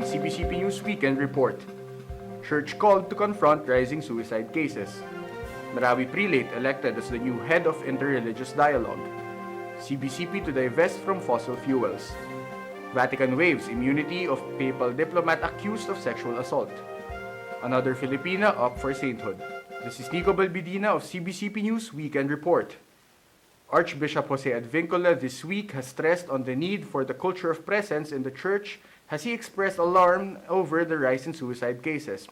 the CBCP News Weekend Report. Church called to confront rising suicide cases. Marawi Prelate elected as the new head of Interreligious Dialogue. CBCP to divest from fossil fuels. Vatican waives immunity of Papal Diplomat accused of sexual assault. Another Filipina up for sainthood. This is Nico Balbidina of CBCP News Weekend Report. Archbishop Jose Advincula this week has stressed on the need for the culture of presence in the church as he expressed alarm over the rise in suicide cases.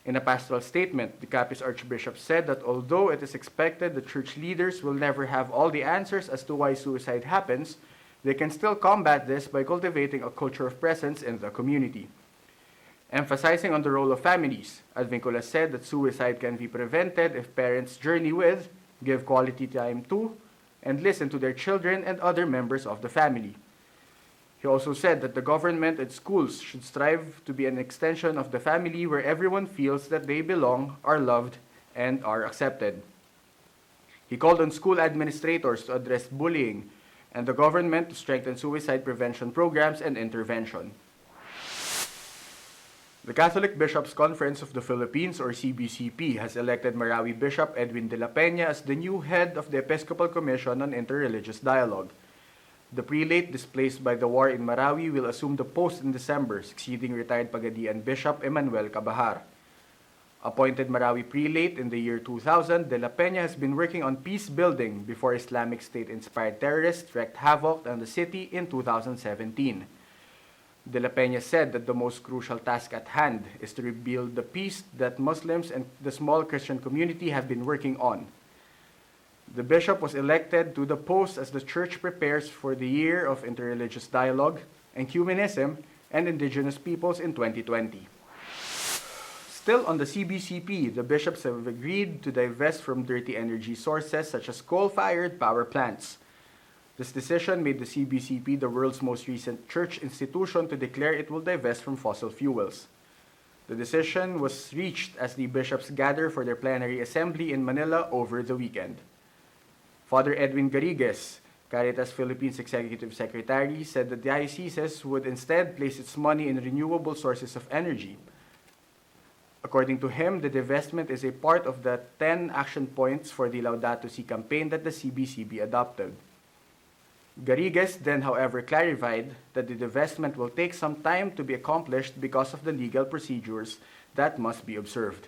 In a pastoral statement, the Capiz Archbishop said that although it is expected the church leaders will never have all the answers as to why suicide happens, they can still combat this by cultivating a culture of presence in the community. Emphasizing on the role of families, Advincula said that suicide can be prevented if parents journey with, give quality time to, and listen to their children and other members of the family. He also said that the government and schools should strive to be an extension of the family where everyone feels that they belong, are loved, and are accepted. He called on school administrators to address bullying and the government to strengthen suicide prevention programs and intervention. The Catholic Bishops' Conference of the Philippines, or CBCP, has elected Marawi Bishop Edwin de la Peña as the new head of the Episcopal Commission on Interreligious Dialogue. The prelate displaced by the war in Marawi will assume the post in December, succeeding retired Pagadian Bishop Emmanuel Cabahar. Appointed Marawi Prelate in the year 2000, de la Peña has been working on peace building before Islamic State-inspired terrorists wreaked havoc on the city in 2017. De la Peña said that the most crucial task at hand is to rebuild the peace that Muslims and the small Christian community have been working on. The bishop was elected to the post as the church prepares for the year of interreligious dialogue, ecumenism, and indigenous peoples in 2020. Still on the CBCP, the bishops have agreed to divest from dirty energy sources such as coal-fired power plants. This decision made the CBCP the world's most recent church institution to declare it will divest from fossil fuels. The decision was reached as the bishops gather for their plenary assembly in Manila over the weekend. Father Edwin Garrigues, Caritas Philippines Executive Secretary, said the diocese would instead place its money in renewable sources of energy. According to him, the divestment is a part of the 10 action points for the Laudato Si campaign that the CBCP adopted. Garrigues then, however, clarified that the divestment will take some time to be accomplished because of the legal procedures that must be observed.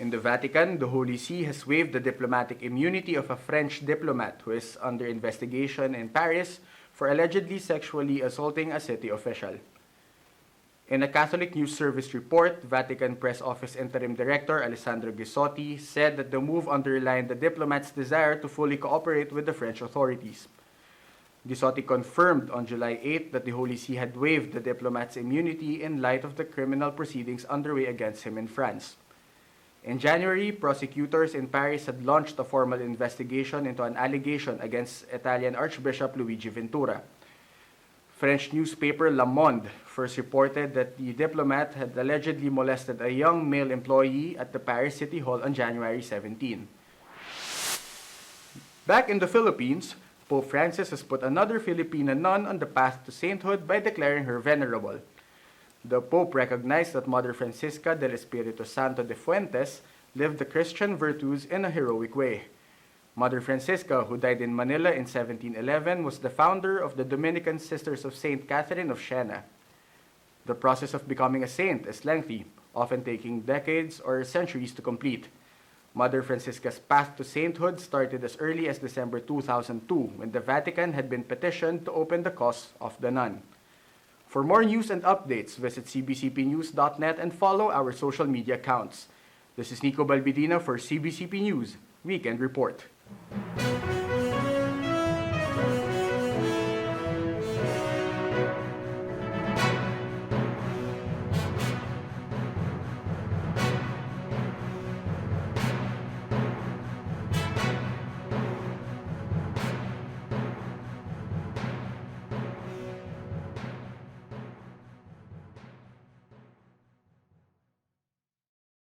In the Vatican, the Holy See has waived the diplomatic immunity of a French diplomat who is under investigation in Paris for allegedly sexually assaulting a city official. In a Catholic News Service report, Vatican Press Office Interim Director Alessandro Ghisotti said that the move underlined the diplomat's desire to fully cooperate with the French authorities. Ghisotti confirmed on July 8 that the Holy See had waived the diplomat's immunity in light of the criminal proceedings underway against him in France. In January, prosecutors in Paris had launched a formal investigation into an allegation against Italian Archbishop Luigi Ventura. French newspaper Le Monde first reported that the diplomat had allegedly molested a young male employee at the Paris City Hall on January 17. Back in the Philippines, Pope Francis has put another Filipina nun on the path to sainthood by declaring her venerable. The Pope recognized that Mother Francisca del Espiritu Santo de Fuentes lived the Christian virtues in a heroic way. Mother Francisca, who died in Manila in 1711, was the founder of the Dominican Sisters of Saint Catherine of Siena. The process of becoming a saint is lengthy, often taking decades or centuries to complete. Mother Francisca's path to sainthood started as early as December 2002, when the Vatican had been petitioned to open the cause of the nun. For more news and updates, visit cbcpnews.net and follow our social media accounts. This is Nico Balbidina for CBCP News Weekend Report.